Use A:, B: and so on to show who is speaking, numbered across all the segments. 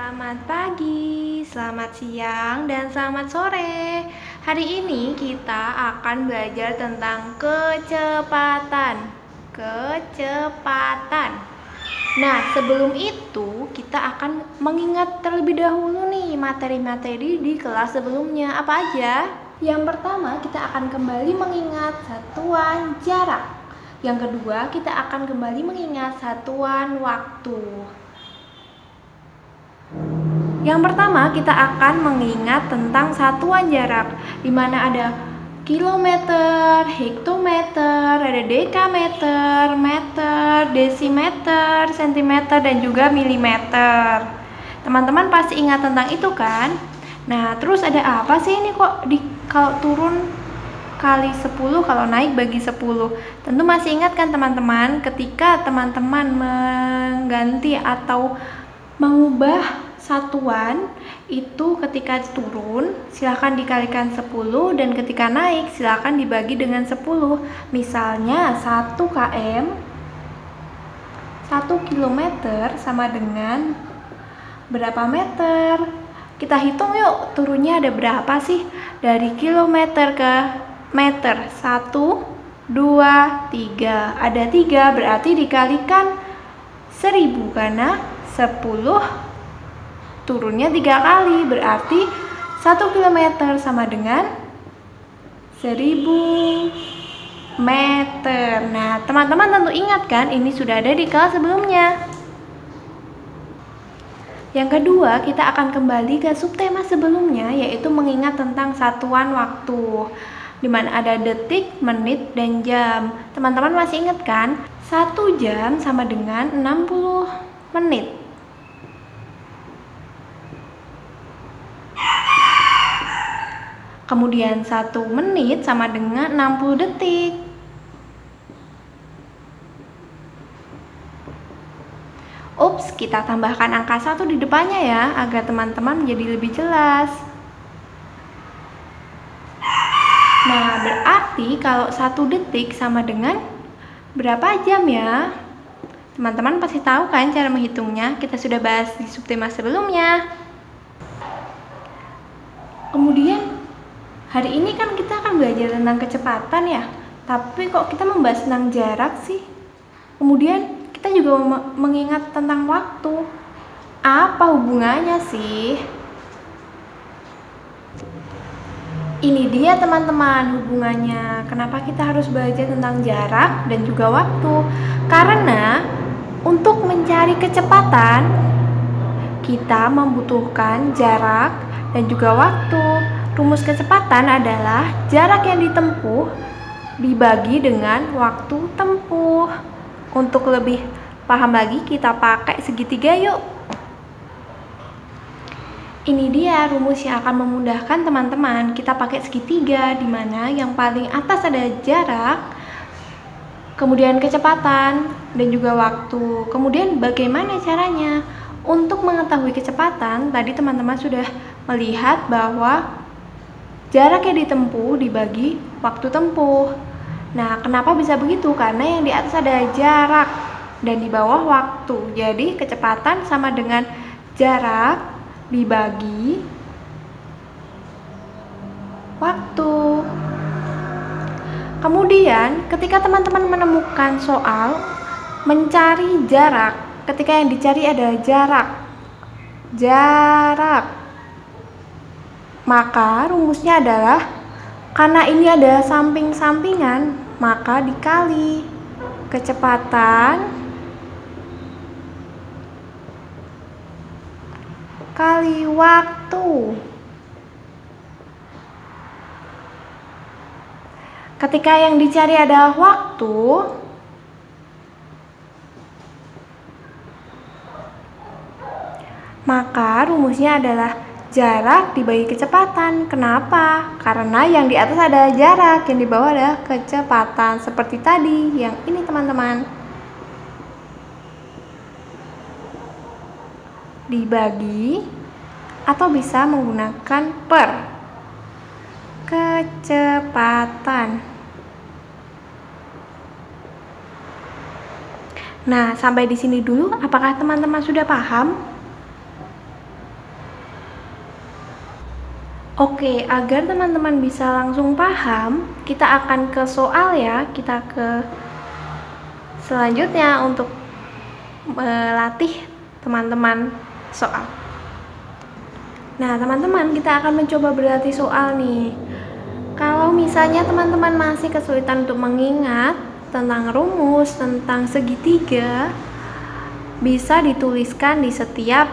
A: Selamat pagi, selamat siang, dan selamat sore. Hari ini kita akan belajar tentang kecepatan. Kecepatan. Nah, sebelum itu kita akan mengingat terlebih dahulu nih materi-materi di kelas sebelumnya. Apa aja? Yang pertama, kita akan kembali mengingat satuan jarak. Yang kedua, kita akan kembali mengingat satuan waktu. Yang pertama, kita akan mengingat tentang satuan jarak, di mana ada kilometer, hektometer, ada dekameter, meter, desimeter, sentimeter, dan juga milimeter. Teman-teman pasti ingat tentang itu kan? Nah, terus ada apa sih ini kok kalau turun kali 10, kalau naik bagi 10? Tentu masih ingat kan teman-teman, ketika teman-teman mengganti atau mengubah satuan itu ketika turun silahkan dikalikan 10 dan ketika naik silahkan dibagi dengan 10. Misalnya 1 km 1 kilometer sama dengan berapa meter? Kita hitung yuk, turunnya ada berapa sih dari kilometer ke meter? 1, 2, 3. Ada 3, berarti dikalikan 1000 karena 10 turunnya 3 kali, berarti 1 km sama dengan 1000 meter. Nah, teman-teman tentu ingat kan, ini sudah ada di kelas sebelumnya. Yang kedua, kita akan kembali ke subtema sebelumnya, yaitu mengingat tentang satuan waktu, di mana ada detik, menit, dan jam. Teman-teman masih ingat kan? 1 jam sama dengan 60 menit. Kemudian 1 menit sama dengan 60 detik. Ups, kita tambahkan angka 1 di depannya ya, agar teman-teman menjadi lebih jelas. Nah, berarti kalau 1 detik sama dengan berapa jam ya? Teman-teman pasti tahu kan cara menghitungnya, kita sudah bahas di subtema sebelumnya. Kemudian hari ini kan kita akan belajar tentang kecepatan ya, tapi kok kita membahas tentang jarak sih? Kemudian kita juga mengingat tentang waktu. Apa hubungannya sih? Ini dia teman-teman hubungannya. Kenapa kita harus belajar tentang jarak dan juga waktu? Karena untuk mencari kecepatan, kita membutuhkan jarak dan juga waktu. Rumus kecepatan adalah jarak yang ditempuh dibagi dengan waktu tempuh. Untuk lebih paham lagi, kita pakai segitiga yuk. Ini dia rumus yang akan memudahkan teman-teman. Kita pakai segitiga, di mana yang paling atas ada jarak, kemudian kecepatan, dan juga waktu. Kemudian bagaimana caranya? Untuk mengetahui kecepatan, tadi teman-teman sudah melihat bahwa jarak yang ditempuh dibagi waktu tempuh. Nah, kenapa bisa begitu? Karena yang di atas ada jarak dan di bawah waktu. Jadi, kecepatan sama dengan jarak dibagi waktu. Kemudian, ketika teman-teman menemukan soal mencari jarak, ketika yang dicari adalah jarak, maka rumusnya adalah karena ini ada samping-sampingan, maka dikali kecepatan kali waktu. Ketika yang dicari adalah waktu, maka rumusnya adalah jarak dibagi kecepatan. Kenapa? Karena yang di atas ada jarak, yang di bawah ada kecepatan. Seperti tadi, yang ini teman-teman. Dibagi atau bisa menggunakan per. Kecepatan. Nah, sampai di sini dulu. Apakah teman-teman sudah paham? Oke, agar teman-teman bisa langsung paham, kita akan ke soal ya. Kita ke selanjutnya untuk melatih teman-teman soal. Nah, teman-teman, kita akan mencoba berlatih soal nih. Kalau misalnya teman-teman masih kesulitan untuk mengingat tentang rumus, tentang segitiga, bisa dituliskan di setiap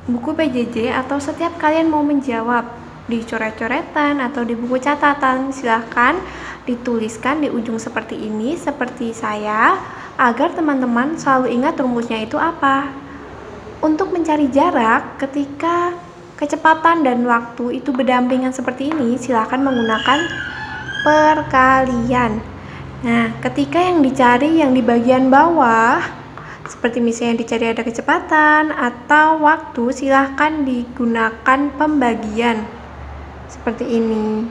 A: buku PJJ atau setiap kalian mau menjawab di coret-coretan atau di buku catatan. Silahkan dituliskan di ujung seperti ini, seperti saya, agar teman-teman selalu ingat rumusnya itu apa. Untuk mencari jarak ketika kecepatan dan waktu itu berdampingan seperti ini, silahkan menggunakan perkalian. Nah, ketika yang dicari yang di bagian bawah, seperti misalnya dicari ada kecepatan atau waktu, silahkan digunakan pembagian seperti ini.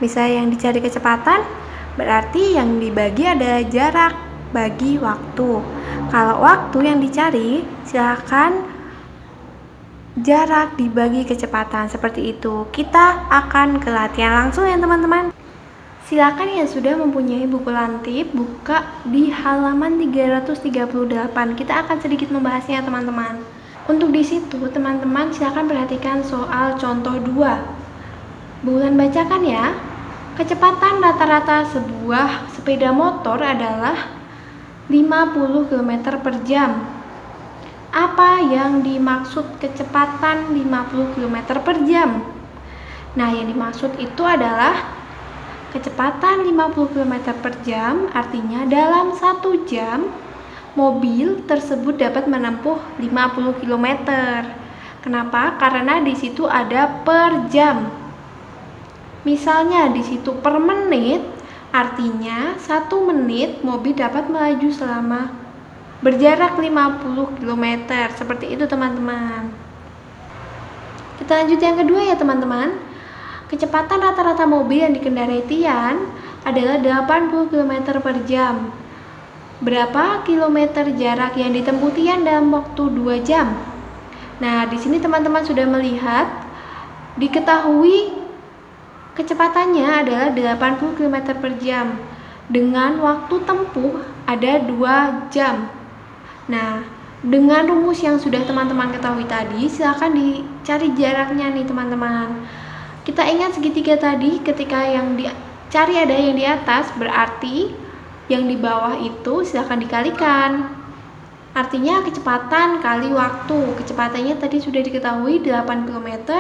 A: Misalnya yang dicari kecepatan, berarti yang dibagi adalah jarak bagi waktu. Kalau waktu yang dicari, silahkan jarak dibagi kecepatan, seperti itu. Kita akan ke latihan langsung ya teman-teman. Silakan yang sudah mempunyai buku lantip, buka di halaman 338. Kita akan sedikit membahasnya teman-teman. Untuk di situ teman-teman silakan perhatikan soal contoh 2. Bulan bacakan ya. Kecepatan rata-rata sebuah sepeda motor adalah 50 km per jam. Apa yang dimaksud kecepatan 50 km per jam? Nah, yang dimaksud itu adalah kecepatan 50 km per jam, artinya dalam 1 jam mobil tersebut dapat menempuh 50 km. Kenapa? Karena di situ ada per jam. Misalnya di situ per menit, artinya 1 menit mobil dapat melaju selama berjarak 50 km. Seperti itu teman-teman. Kita lanjut yang kedua ya teman-teman. Kecepatan rata-rata mobil yang dikendarai Tian adalah 80 km per jam. Berapa kilometer jarak yang ditempuh Tian dalam waktu 2 jam? Nah, di sini teman-teman sudah melihat, diketahui kecepatannya adalah 80 km per jam dengan waktu tempuh ada 2 jam. Nah, dengan rumus yang sudah teman-teman ketahui tadi, silakan dicari jaraknya nih teman-teman. Kita ingat segitiga tadi, ketika yang dicari ada yang di atas, berarti yang di bawah itu silakan dikalikan. Artinya kecepatan kali waktu. Kecepatannya tadi sudah diketahui 8 km,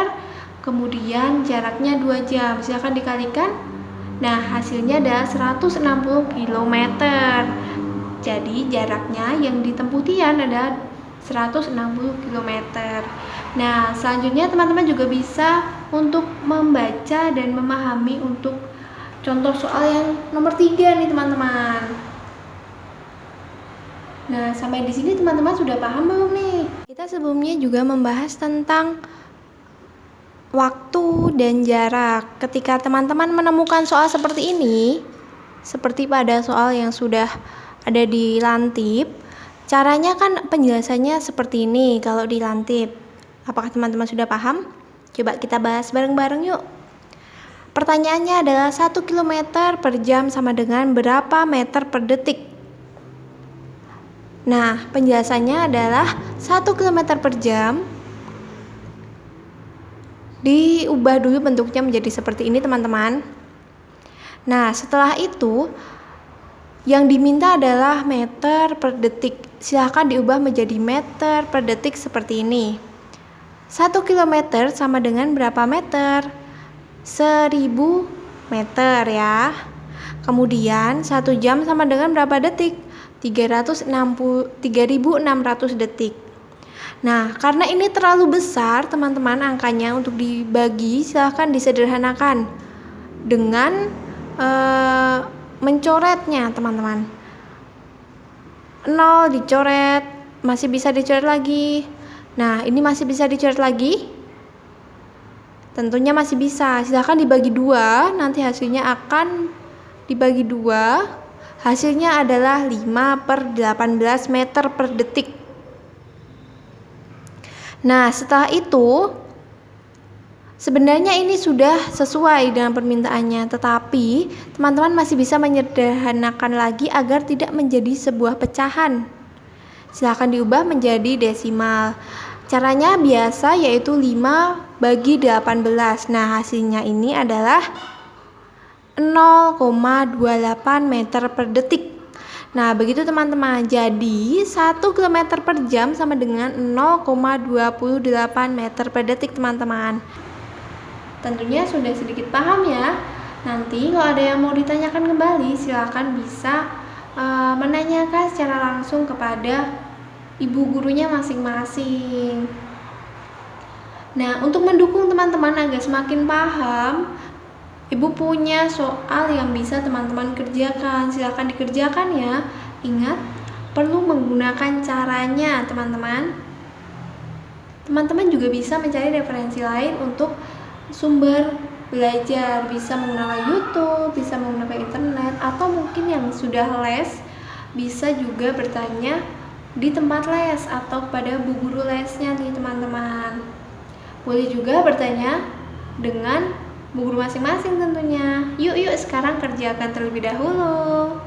A: kemudian jaraknya 2 jam. Silakan dikalikan. Nah, hasilnya adalah 160 km. Jadi jaraknya yang ditempuh Tian adalah 160 km. Nah, selanjutnya teman-teman juga bisa untuk membaca dan memahami untuk contoh soal yang nomor 3 nih teman-teman. Nah, sampai di sini teman-teman sudah paham belum nih? Kita sebelumnya juga membahas tentang waktu dan jarak. Ketika teman-teman menemukan soal seperti ini, seperti pada soal yang sudah ada di lantip, caranya kan penjelasannya seperti ini kalau di lantip. Apakah teman-teman sudah paham? Coba kita bahas bareng-bareng yuk. Pertanyaannya adalah 1 km per jam sama dengan berapa meter per detik? Nah, penjelasannya adalah 1 km per jam diubah dulu bentuknya menjadi seperti ini teman-teman. Nah, setelah itu yang diminta adalah meter per detik. Silahkan diubah menjadi meter per detik seperti ini. 1 km sama dengan berapa meter? 1000 meter ya. Kemudian 1 jam sama dengan berapa detik? 3600 detik. Nah, karena ini terlalu besar teman-teman angkanya untuk dibagi, silahkan disederhanakan dengan mencoretnya teman-teman. 0 dicoret, masih bisa dicoret lagi. Nah, ini masih bisa dicoret lagi? Tentunya masih bisa. Silahkan dibagi 2, nanti hasilnya akan dibagi 2. Hasilnya adalah 5/18 meter per detik. Nah, setelah itu sebenarnya ini sudah sesuai dengan permintaannya, tetapi teman-teman masih bisa menyederhanakan lagi agar tidak menjadi sebuah pecahan. Silahkan diubah menjadi desimal. Caranya biasa, yaitu 5 bagi 18. Nah, hasilnya ini adalah 0,28 meter per detik. Nah, begitu teman-teman. Jadi, 1 km per jam sama dengan 0,28 meter per detik, teman-teman. Tentunya sudah sedikit paham ya. Nanti kalau ada yang mau ditanyakan kembali, silakan bisa menanyakan secara langsung kepada ibu gurunya masing-masing. Nah, untuk mendukung teman-teman agar semakin paham, Ibu punya soal yang bisa teman-teman kerjakan. Silakan dikerjakan ya. Ingat, perlu menggunakan caranya, teman-teman. Teman-teman juga bisa mencari referensi lain untuk sumber belajar. Bisa menggunakan YouTube, bisa menggunakan internet, atau mungkin yang sudah les bisa juga bertanya di tempat les atau kepada bu guru lesnya nih, teman-teman. Boleh juga bertanya dengan bu guru masing-masing tentunya. Yuk sekarang kerjakan terlebih dahulu.